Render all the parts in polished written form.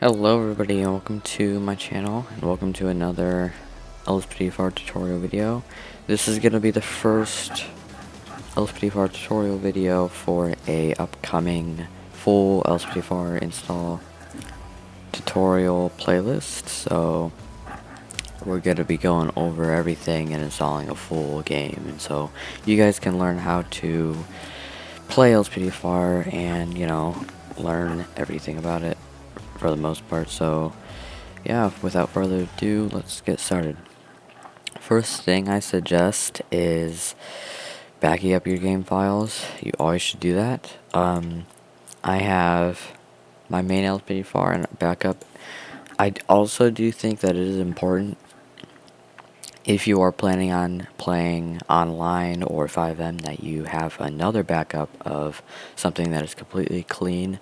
Hello everybody and welcome to my channel and welcome to another LSPDFR tutorial video. This is going to be the first LSPDFR tutorial video for a upcoming full LSPDFR install tutorial playlist. So we're going to be going over everything and installing a full game, and so you guys can learn how to play LSPDFR and learn everything about it for the most part. So yeah, without further ado, let's get started. First thing I suggest is backing up your game files. You always should do that. I have my main LSPDFR and backup. I also do think that it is important if you are planning on playing online or 5M that you have another backup of something that is completely clean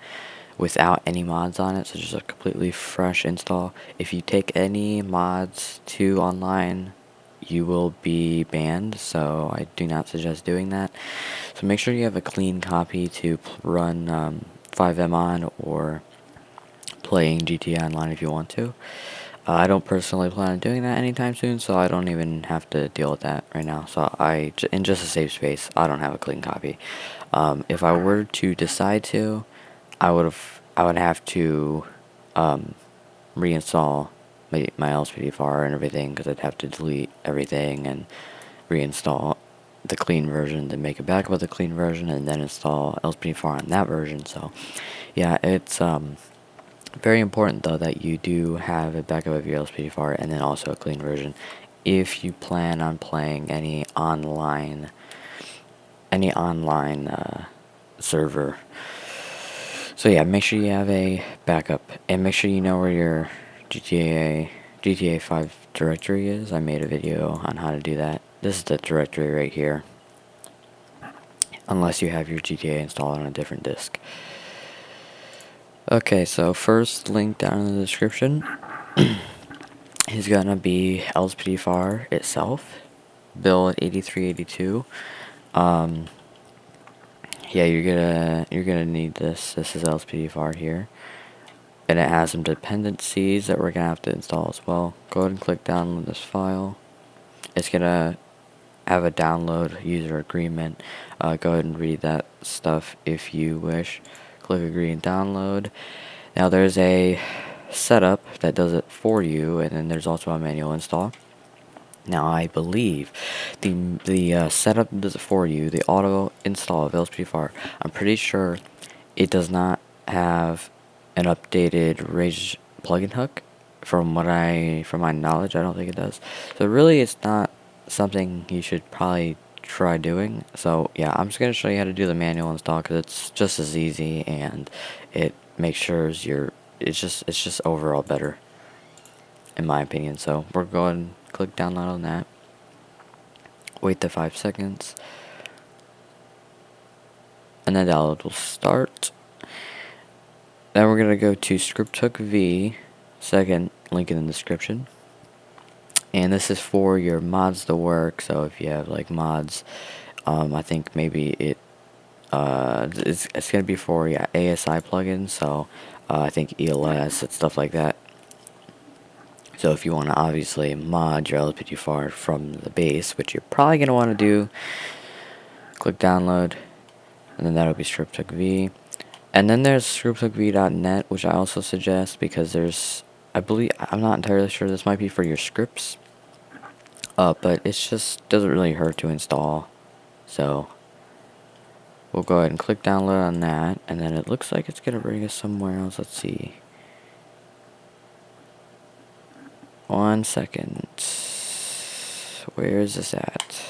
without any mods on it, so just a completely fresh install. If you take any mods to online, you will be banned, so I do not suggest doing that. So make sure you have a clean copy to run 5M on or playing GTA Online if you want to. I don't personally plan on doing that anytime soon, so I don't even have to deal with that right now. So in just a safe space, I don't have a clean copy. If I were to decide to, I would have to reinstall my LSPDFR and everything, because I'd have to delete everything and reinstall the clean version, then make a backup of the clean version, and then install LSPDFR on that version. So yeah, it's very important though that you do have a backup of your LSPDFR and then also a clean version if you plan on playing any online server. So yeah, make sure you have a backup and make sure you know where your GTA 5 directory is. I made a video on how to do that. This is the directory right here, unless you have your GTA installed on a different disk. Okay, so first link down in the description is gonna be LSPDFR itself, build 8382. Yeah, you're gonna need this. This is LSPDFR here, and it has some dependencies that we're gonna have to install as well. Go ahead and click download this file. It's gonna have a download user agreement. Go ahead and read that stuff if you wish. Click agree and download. Now there's a setup that does it for you, and then there's also a manual install. Now I believe the setup does it for you. The auto install of LSPDFR, I'm pretty sure it does not have an updated Rage plugin hook. From my knowledge, I don't think it does. So really, it's not something you should probably try doing. So yeah, I'm just gonna show you how to do the manual install, because it's just as easy and it makes sure it's just overall better, in my opinion. So we're going to click download on that. Wait the 5 seconds, and then download will start. Then we're gonna go to script V, second link in the description, and this is for your mods to work. So if you have like mods, I think maybe it's gonna be for ASI plugins. So I think ELS and stuff like that. So if you want to obviously mod your LSPDFR from the base, which you're probably going to want to do, click download, and then that'll be script.v. And then there's script.v.net, which I also suggest, because I'm not entirely sure, this might be for your scripts, but it's just doesn't really hurt to install. So we'll go ahead and click download on that, and then it looks like it's going to bring us somewhere else. Let's see. 1 second. Where is this at?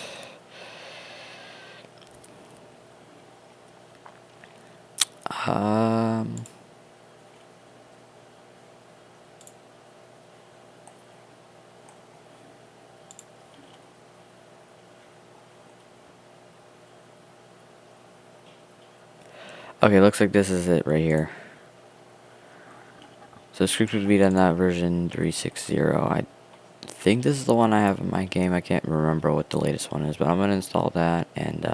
Okay, looks like this is it right here. So script would be done that version 360. I think this is the one I have in my game. I can't remember what the latest one is, but I'm going to install that, and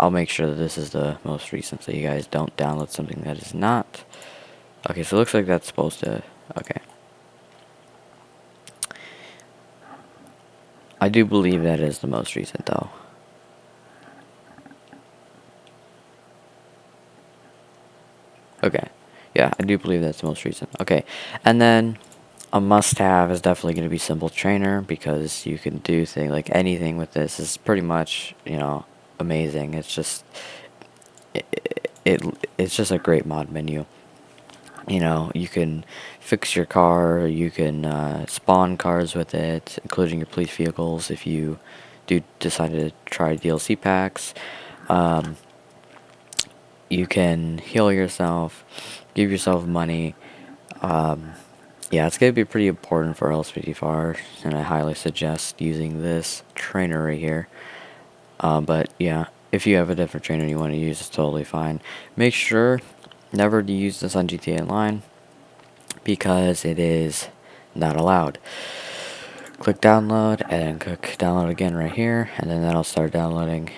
I'll make sure that this is the most recent so you guys don't download something that is not. Okay, so it looks like that's supposed to Okay. I do believe that is the most recent, though. Okay. Yeah, I do believe that's the most recent. Okay. And then a must-have is definitely going to be Simple Trainer, because you can do things like anything with this. Is pretty much, amazing. It's just it's just a great mod menu. You can fix your car, you can spawn cars with it, including your police vehicles if you do decide to try DLC packs. Um, you can heal yourself, give yourself money. Um, yeah, it's going to be pretty important for LSPDFR, and I highly suggest using this trainer right here. But yeah, if you have a different trainer you want to use, it's totally fine. Make sure never to use this on GTA Online, because it is not allowed. Click download, and then click download again right here, and then that'll start downloading.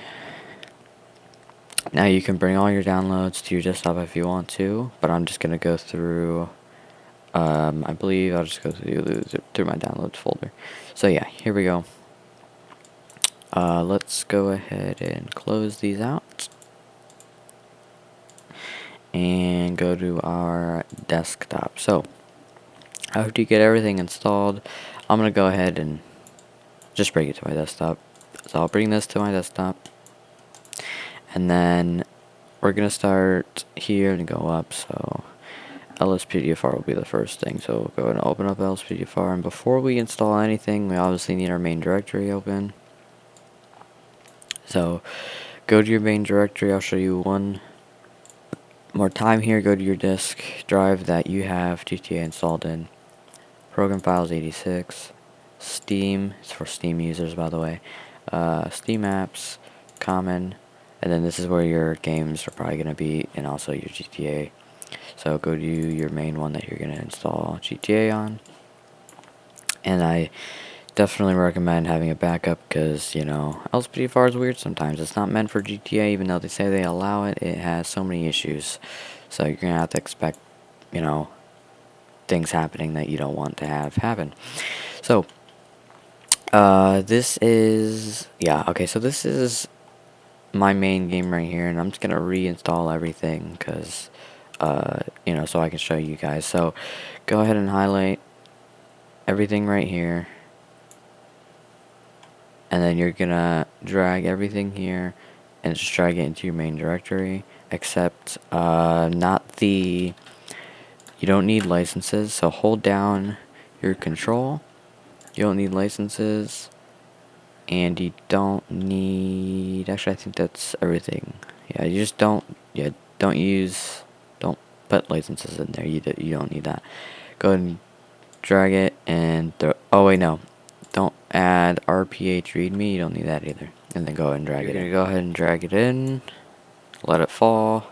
Now you can bring all your downloads to your desktop if you want to, but I'm just going to go through, I believe I'll just go through my downloads folder. So yeah, here we go. Let's go ahead and close these out, and go to our desktop. So after you get everything installed, I'm going to go ahead and just bring it to my desktop. So I'll bring this to my desktop, and then we're going to start here and go up. So LSPDFR will be the first thing. So go ahead and open up LSPDFR, and before we install anything, we obviously need our main directory open. So go to your main directory. I'll show you one more time here. Go to your disk drive that you have GTA installed in. Program files 86. Steam, it's for Steam users, by the way. Steam apps, common, and then this is where your games are probably going to be, and also your GTA. So go to your main one that you're going to install GTA on. And I definitely recommend having a backup, because, LSPDFR is weird sometimes. It's not meant for GTA, even though they say they allow it. It has so many issues. So you're going to have to expect, things happening that you don't want to have happen. So, this is, so this is my main game right here, and I'm just going to reinstall everything, because, so I can show you guys. So, go ahead and highlight everything right here, and then you're going to drag everything here, and just drag it into your main directory, except, you don't need licenses, so hold down your control. You don't need licenses, and you don't need, actually I think that's everything. Yeah, you just don't don't put licenses in there. You don't need that. Go ahead and drag it, and oh wait, no, don't add RPH readme, you don't need that either. And then go ahead and drag it in. Go ahead and drag it in, let it fall.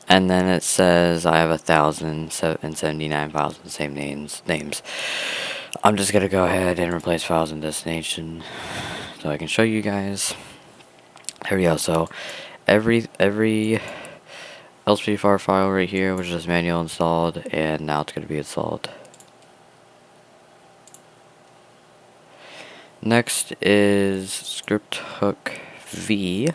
And then it says I have 1,079 files with the same names. I'm just gonna go ahead and replace files in destination so I can show you guys. There we go. So every LSPDFR file right here, which is manual installed, and now it's gonna be installed. Next is script hook V.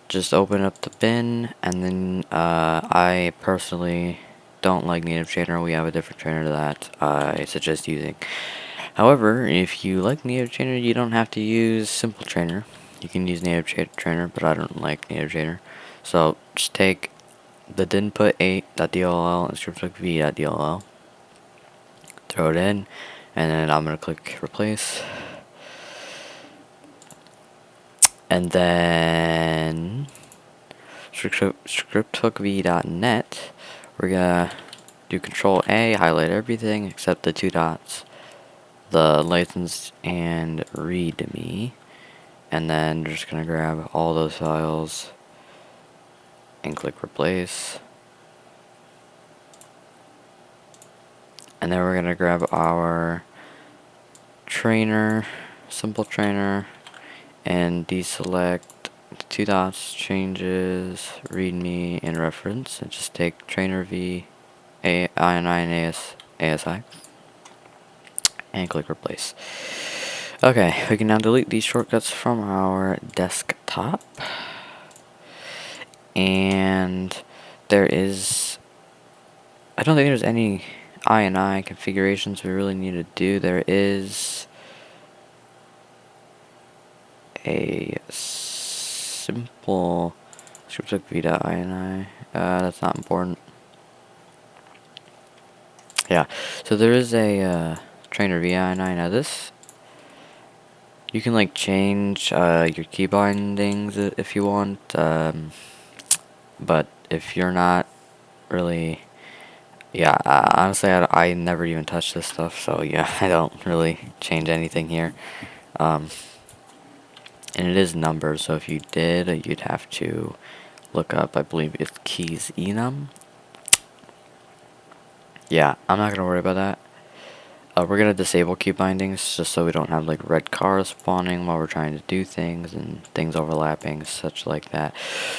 Just open up the bin, and then I personally don't like native trainer. We have a different trainer that I suggest using. However, if you like native trainer, you don't have to use simple trainer. You can use native trainer, but I don't like native trainer. So just take the dinput8.dll and scripthookv.dll, throw it in, and then I'm gonna click replace. And then scripthookv.net, we're gonna do Control A, highlight everything except the two dots, the license and readme, and then just gonna grab all those files and click replace. And then we're gonna grab our trainer, simple trainer, and deselect two dots, changes, readme, and reference, and just take trainer v INI and ASI, and click replace. Okay, we can now delete these shortcuts from our desktop. And there is, I don't think there's any INI configurations we really need to do. There is a simple script v.ini. That's not important. Yeah, so there is a trainer v.ini. Now this, you can like change your key bindings if you want, but if you're not really, yeah, honestly, I never even touch this stuff, so yeah, I don't really change anything here. And it is numbers, so if you did, you'd have to look up, I believe it's keys enum. Yeah, I'm not gonna worry about that. We're gonna disable key bindings just so we don't have like red cars spawning while we're trying to do things and things overlapping, such like that.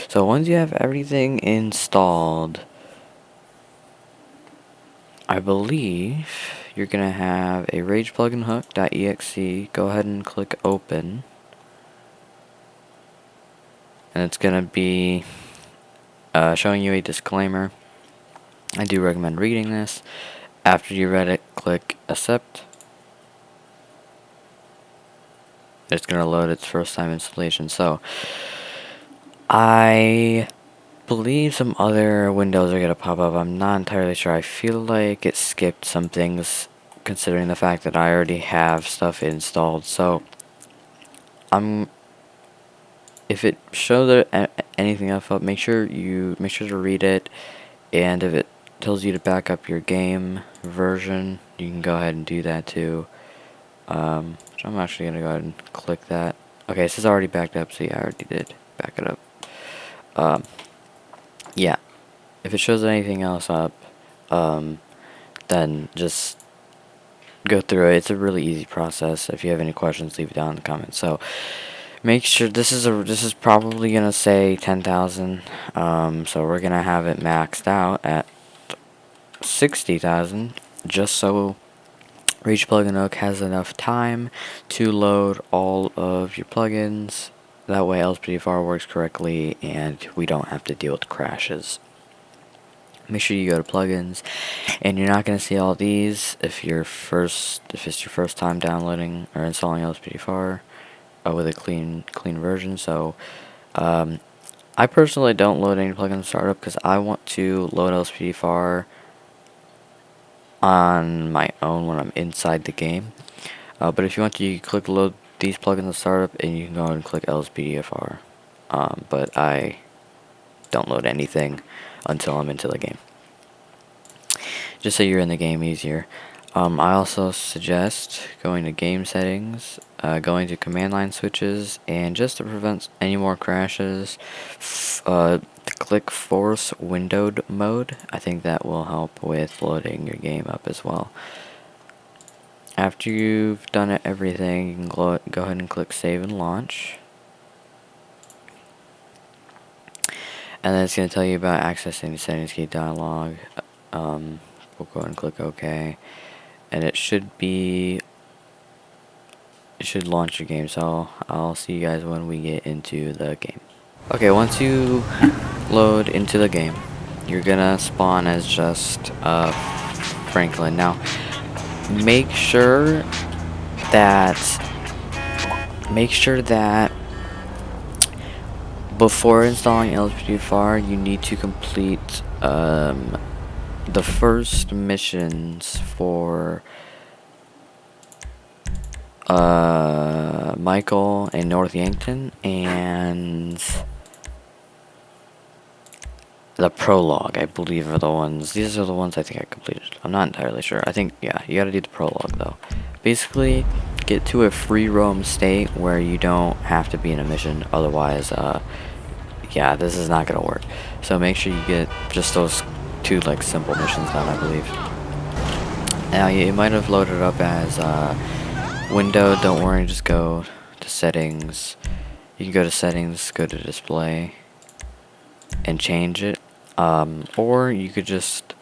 So once you have everything installed, I believe you're gonna have a rage plugin hook.exe. Go ahead and click open, and it's gonna be showing you a disclaimer. I do recommend reading this. After you read it, click accept. It's gonna load its first time installation. So I believe some other windows are gonna pop up. I'm not entirely sure. I feel like it skipped some things considering the fact that I already have stuff installed. So if it shows anything else up, make sure to read it, and if it tells you to back up your game version, you can go ahead and do that too. So I'm actually gonna go ahead and click that. Okay, this is already backed up, so yeah, I already did back it up. Yeah, if it shows anything else up, then just go through it. It's a really easy process. If you have any questions, leave it down in the comments. So make sure this is probably gonna say 10,000. So we're gonna have it maxed out at 60,000, just so Rage Plugin Hook has enough time to load all of your plugins. That way LSPDFR works correctly and we don't have to deal with crashes. Make sure you go to plugins, and you're not going to see all these if it's your first time downloading or installing LSPDFR with a clean version. So I personally don't load any plugins startup because I want to load LSPDFR on my own when I'm inside the game. But if you want to, you can click load these plugins in startup, and you can go ahead and click LSPDFR. But I don't load anything until I'm into the game, just so you're in the game easier. I also suggest going to game settings, going to command line switches, and just to prevent any more crashes, click force windowed mode. I think that will help with loading your game up as well. After you've done everything, you can go ahead and click save and launch. And then it's going to tell you about accessing the settings key dialog. We'll go ahead and click OK. And it should launch your game, so I'll see you guys when we get into the game. Okay, once you load into the game, you're gonna spawn as just Franklin. Now, make sure that before installing LSPDFR, you need to complete the first missions for Michael in North Yankton and the prologue, I believe, are the ones. These are the ones I think I completed. I'm not entirely sure. I think, yeah, you gotta do the prologue though. Basically, get to a free roam state where you don't have to be in a mission. Otherwise, yeah, this is not gonna work. So make sure you get just those two like simple missions done, I believe. Now you might have loaded up as window. Don't worry, just go to settings. you can go to settings, go to display, and change it. Or you could just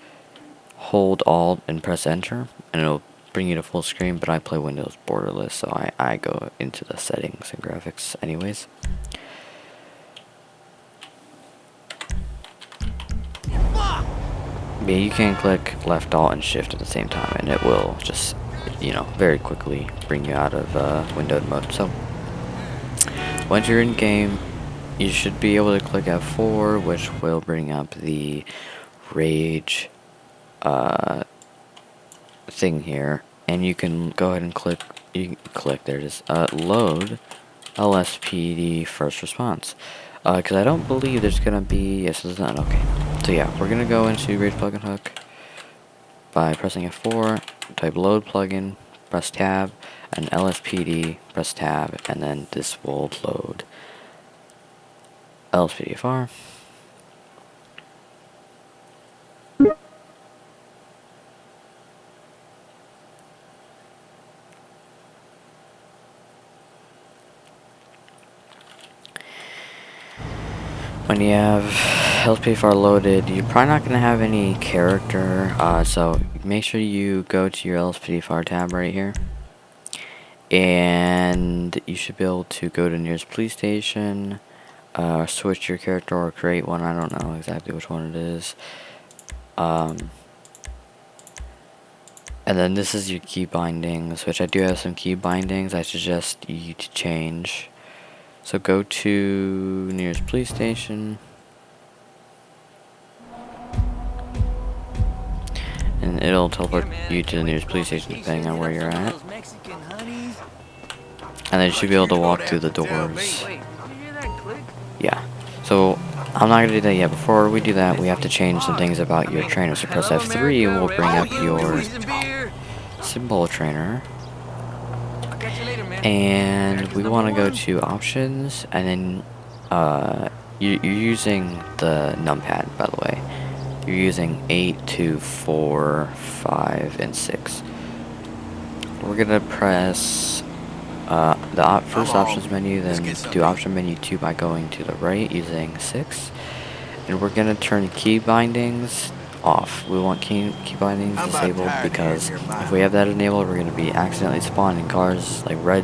hold Alt and press enter, and it'll bring you to full screen, but I play Windows borderless, so I go into the settings and graphics anyways. Yeah, you can click left Alt and shift at the same time, and it will just, you know, very quickly bring you out of windowed mode. So once you're in game, you should be able to click F4, which will bring up the rage thing here, and you can go ahead and click, there it is, load LSPD first response, because I don't believe there's gonna be, yes, there's not, okay. So yeah, we're gonna go into rage plugin hook by pressing F4, type load plugin, press tab, and LSPD, press tab, and then this will load LSPDFR. When you have LSPDFR loaded, you're probably not going to have any character, so make sure you go to your LSPDFR tab right here, and you should be able to go to nearest police station, switch your character or create one. I don't know exactly which one it is. And then this is your key bindings, which I do have some key bindings I suggest you to change. So go to nearest police station, and it'll teleport you to the nearest police station depending on where you're at. And then you should be able to walk through the doors. Yeah. So I'm not gonna do that yet. Before we do that, we have to change some things about your trainer. So press F3 and we'll bring up your symbol trainer. And we want to go to options, and then you're using the numpad, by the way. You're using 8, 2, 4, 5, and 6. We're gonna press the first options menu, then do option menu 2 by going to the right using 6. And we're gonna turn key bindings off. We want key bindings disabled because if we have that enabled, we're gonna be accidentally spawning cars, like red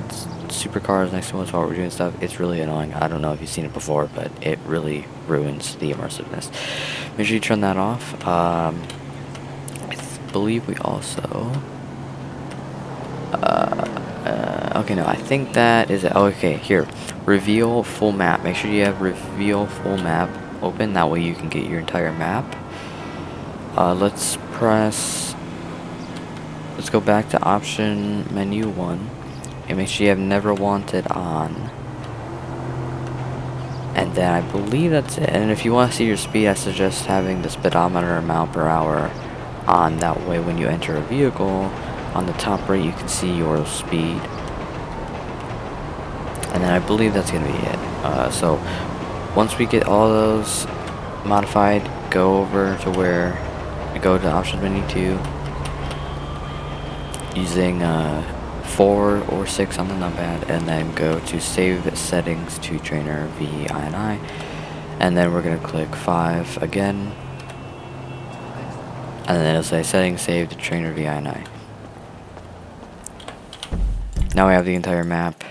supercars next to us while we're doing stuff. It's really annoying. I don't know if you've seen it before, but it really ruins the immersiveness. Make sure you turn that off. I believe we also okay, no, I think that is it. Oh, okay, here, reveal full map. Make sure you have reveal full map open, that way you can get your entire map. Let's go back to option menu 1 and make sure you have never wanted on, and then I believe that's it. And if you want to see your speed, I suggest having the speedometer mile per hour on, that way when you enter a vehicle on the top right you can see your speed. And then I believe that's gonna be it. So once we get all those modified, go over to where we go to options menu 2 using 4 or 6 on the numpad, and then go to save settings to trainer VINI, and then we're gonna click 5 again, and then it'll say settings saved to trainer VINI. Now we have the entire map,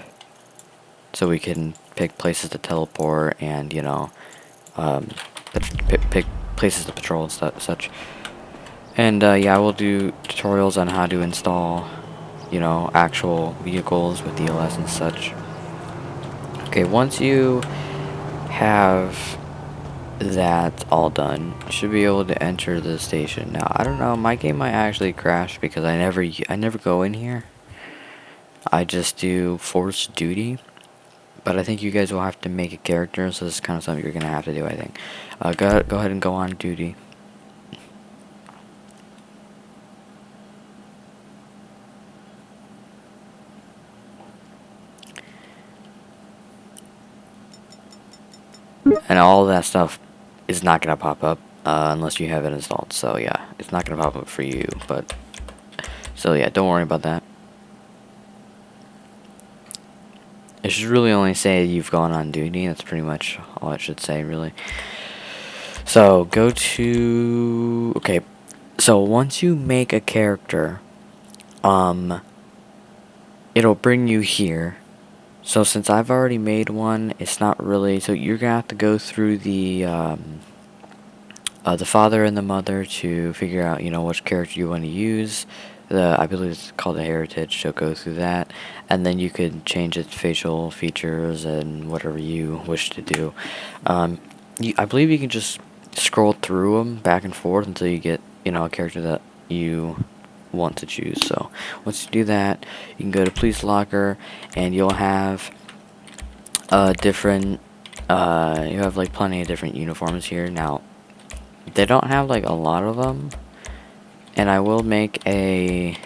so we can pick places to teleport and, you know, pick places to patrol and such. And yeah, I will do tutorials on how to install, you know, actual vehicles with DLS and such. Okay, once you have that all done, you should be able to enter the station. Now, I don't know, my game might actually crash because I never go in here. I just do force duty. But I think you guys will have to make a character, so this is kind of something you're going to have to do, I think. Go ahead and go on duty. And all of that stuff is not going to pop up unless you have it installed. So yeah, it's not going to pop up for you. But so yeah, don't worry about that. It should really only say you've gone on duty. That's pretty much all it should say, really. So go to, okay. So once you make a character, it'll bring you here. So since I've already made one, it's not really, so you're gonna have to go through the father and the mother to figure out, which character you want to use. I believe it's called a heritage, so go through that, and then you could change its facial features and whatever you wish to do. I believe you can just scroll through them back and forth until you get, a character that you want to choose. So once you do that, you can go to police locker, and you'll have different, you have like plenty of different uniforms here. Now, they don't have like a lot of them, and I will make a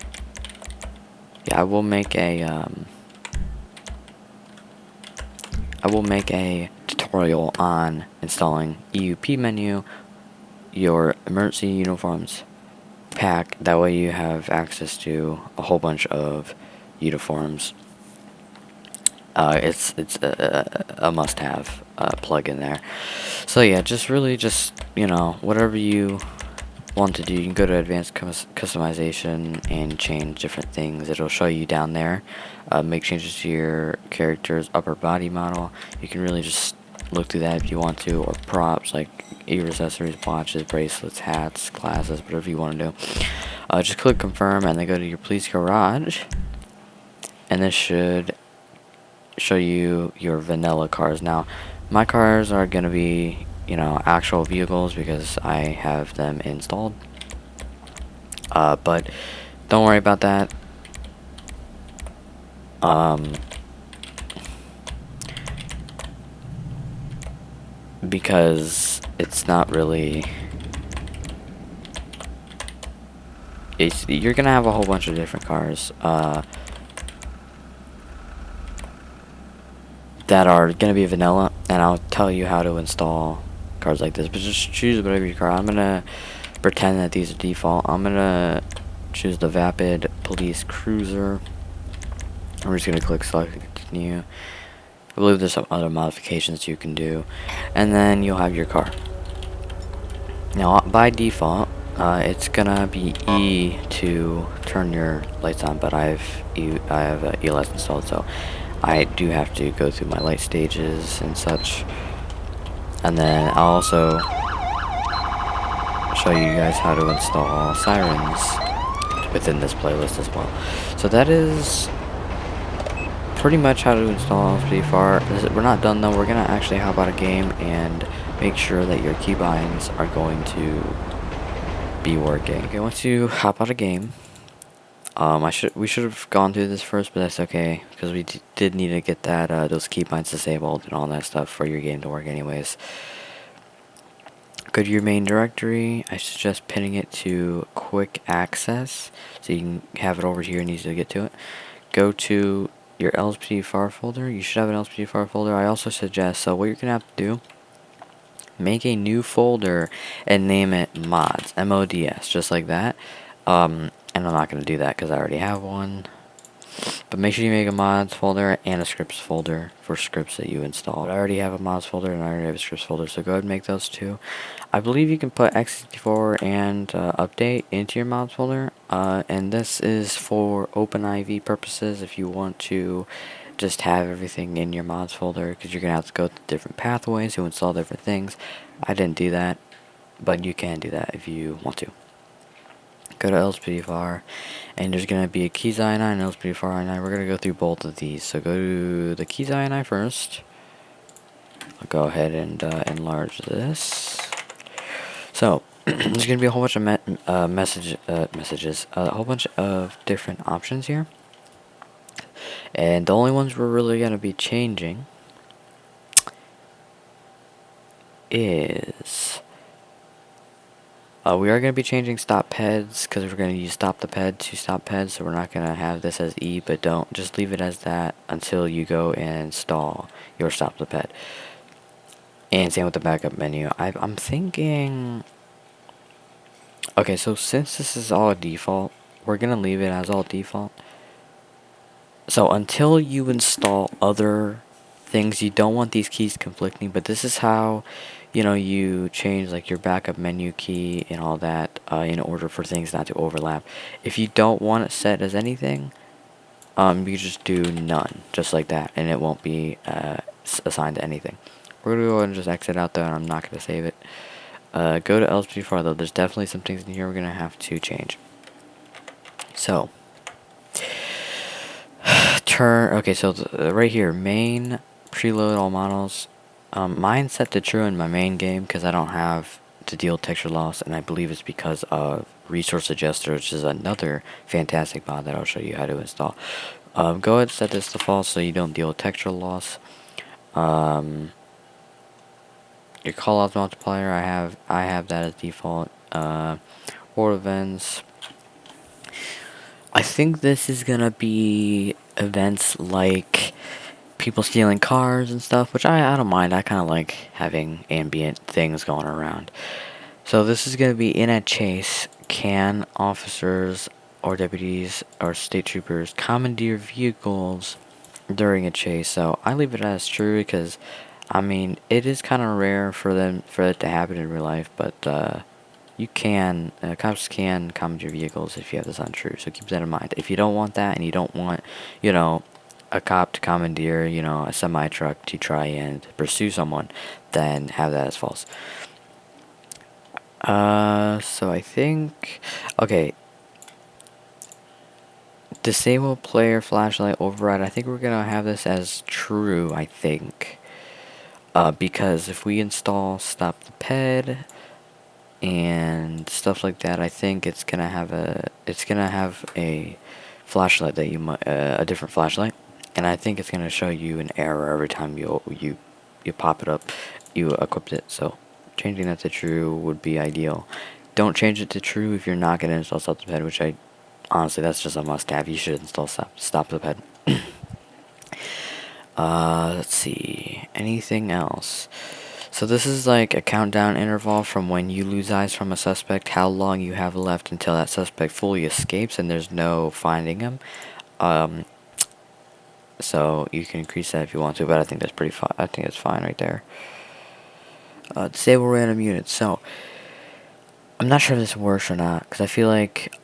tutorial on installing EUP menu, your emergency uniforms pack. That way you have access to a whole bunch of uniforms. It's a must-have plug in there. So yeah, just whatever you want to do, you can go to advanced customization and change different things. It'll show you down there. Make changes to your character's upper body model. You can really just look through that if you want to, or props like ear accessories, watches, bracelets, hats, glasses, whatever you want to do. Just click confirm, and then go to your police garage, and this should show you your vanilla cars. Now, my cars are gonna be, actual vehicles because I have them installed. But don't worry about that. Because it's not really. You're gonna have a whole bunch of different cars. That are going to be vanilla, and I'll tell you how to install cars like this, but just choose whatever your car. I'm going to pretend that these are default. I'm going to choose the Vapid Police Cruiser. I'm just going to click select and continue. I believe there's some other modifications you can do, and then you'll have your car. Now by default, it's gonna be E to turn your lights on, but I have ELS installed, so I do have to go through my light stages and such. And then I'll also show you guys how to install sirens within this playlist as well. So that is pretty much how to install LSPDFR. We're not done though. We're gonna actually hop out a game and make sure that your keybinds are going to be working. Okay, once you hop out a game, we should have gone through this first, but that's okay because we did need to get that those keybinds disabled and all that stuff for your game to work anyways. Go to your main directory. I suggest pinning it to quick access so you can have it over here and easily get to it. Go to your LSPDFR folder. You should have an LSPDFR folder. I also suggest, so what you're gonna have to do, make a new folder and name it mods, M-O-D-S, just like that. And I'm not going to do that because I already have one. But make sure you make a mods folder and a scripts folder for scripts that you install. I already have a mods folder and I already have a scripts folder, so go ahead and make those two. I believe you can put x64 and update into your mods folder. And this is for OpenIV purposes if you want to just have everything in your mods folder, because you're going to have to go through different pathways to install different things. I didn't do that, but you can do that if you want to. Go to LSPDFR, and there's going to be a keys INI and LSPDFR INI. We're going to go through both of these. So go to the keys INI first. I'll go ahead and enlarge this. So there's going to be a whole bunch of messages, a whole bunch of different options here. And the only ones we're really going to be changing is... we are going to be changing stop peds because we're going to use stop the ped to stop ped, so we're not going to have this as E, but don't just leave it as that until you go and install your stop the ped. And same with the backup menu. I'm thinking, okay, so since this is all default, we're going to leave it as all default. So until you install other things, you don't want these keys conflicting, but this is how, you know, you change like your backup menu key and all that in order for things not to overlap. If you don't want it set as anything, you just do none, just like that, and it won't be assigned to anything. We're gonna go ahead and just exit out though, and I'm not gonna save it. Go to LSPDFR though. There's definitely some things in here we're gonna have to change. So okay, so right here, main preload all models. Mine's set to true in my main game because I don't have to deal with texture loss, and I believe it's because of resource adjuster, which is another fantastic mod that I'll show you how to install. Go ahead and set this to false so you don't deal with texture loss. Your callouts multiplier, I have that as default. War events. I think this is gonna be events like people stealing cars and stuff, which I don't mind. I kind of like having ambient things going around. So this is going to be in a chase. Can officers or deputies or state troopers commandeer vehicles during a chase? So I leave it as true because, I mean, it is kind of rare for it to happen in real life, but you can, cops can commandeer vehicles if you have this on true. So keep that in mind. If you don't want that and you don't want, you know, a cop to commandeer, you know, a semi-truck to try and pursue someone, then have that as false. So I think, okay, disable player flashlight override. I think we're gonna have this as true, I think. Because if we install stop the ped and stuff like that, I think it's gonna have a flashlight that you might, a different flashlight, and I think it's gonna show you an error every time you pop it up, you equipped it. So changing that to true would be ideal. Don't change it to true if you're not gonna install stop the ped, which I honestly, that's just a must-have. You should install stop the ped. Let's see, anything else? So this is like a countdown interval from when you lose eyes from a suspect, how long you have left until that suspect fully escapes and there's no finding him. So you can increase that if you want to, but I think that's pretty fine. I think it's fine right there. Disable random units. So I'm not sure if this works or not, because I feel like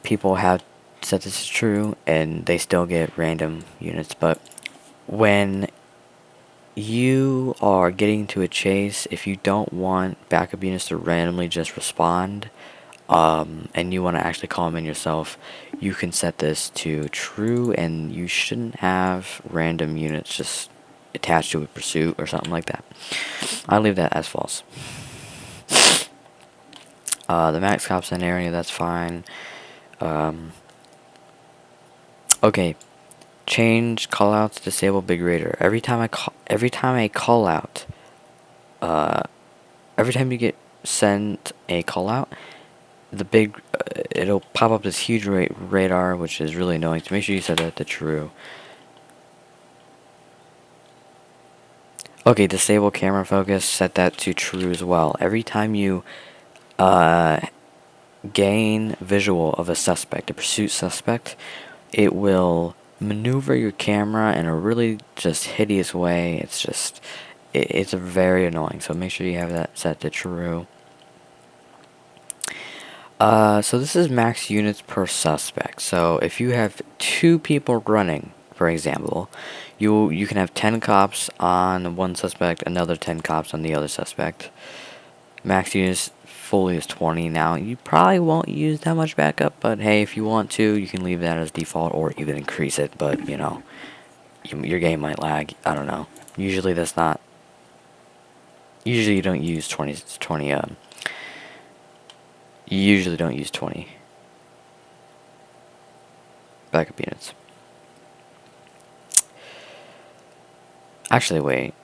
people have said this is true and they still get random units, but when you are getting to a chase, if you don't want backup units to randomly just respond, and you want to actually call them in yourself, you can set this to true, and you shouldn't have random units just attached to a pursuit or something like that. I leave that as false. The max cops in area, that's fine. Okay, change callouts, disable big radar. Every time I call out, every time you get sent a call out, the big it'll pop up this huge radar, which is really annoying. So make sure you set that to true. Okay, disable camera focus, set that to true as well. Every time you gain visual of a suspect, a pursuit suspect, it will maneuver your camera in a really just hideous way. It's just, it's very annoying. So make sure you have that set to true. So this is max units per suspect. So if you have 2 people running, for example, you can have 10 cops on one suspect, another 10 cops on the other suspect. Max units fully is 20. Now, you probably won't use that much backup, but hey, if you want to, you can leave that as default or even increase it, but, you know, your game might lag. I don't know. Usually that's not... Usually you don't use 20 you usually don't use 20 backup units. Actually, wait.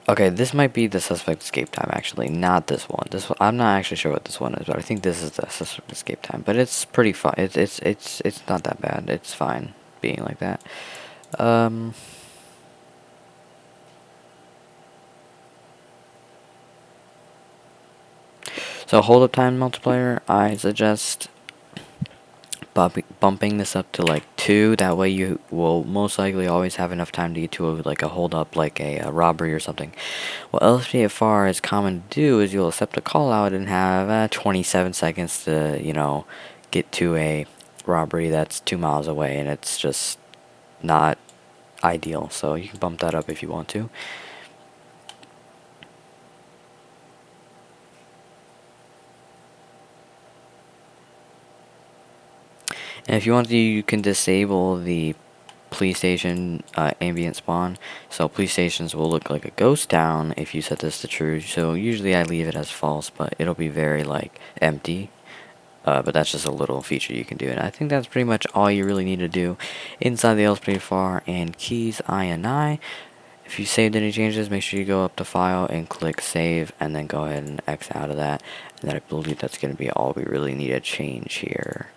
Okay, this might be the suspect escape time, actually, not this one. I'm not actually sure what this one is, but I think this is the suspect escape time. But it's pretty fun. It's not that bad. It's fine being like that. So hold up time multiplier, I suggest bumping this up to like 2. That way you will most likely always have enough time to get to like a hold up, like a robbery or something. What LSPDFR is common to do is you'll accept a call out and have 27 seconds to, get to a robbery that's 2 miles away, and it's just not ideal. So you can bump that up if you want to. And if you want to, you can disable the police station ambient spawn. So police stations will look like a ghost town if you set this to true. So usually I leave it as false, but it'll be very like empty. But that's just a little feature you can do. And I think that's pretty much all you really need to do inside the LSPDFR and keys INI. If you saved any changes, make sure you go up to File and click Save, and then go ahead and X out of that. And then I believe that's going to be all we really need to change here.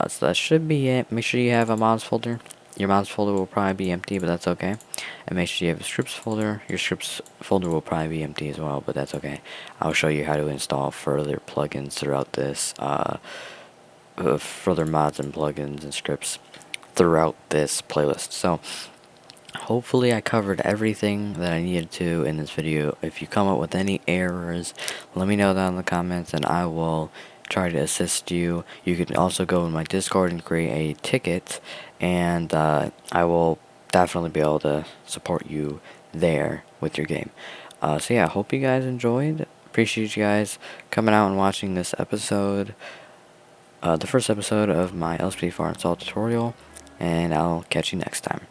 So that should be it. Make sure you have a mods folder. Your mods folder will probably be empty, but that's okay. And make sure you have a scripts folder. Your scripts folder will probably be empty as well, but that's okay. I'll show you how to install further plugins throughout this, further mods and plugins and scripts throughout this playlist. So hopefully I covered everything that I needed to in this video. If you come up with any errors, let me know down in the comments and I will try to assist you. You can also go in my Discord and create a ticket, and I will definitely be able to support you there with your game. So yeah, hope you guys enjoyed. Appreciate you guys coming out and watching this episode, the first episode of my LSPDFR install tutorial, and I'll catch you next time.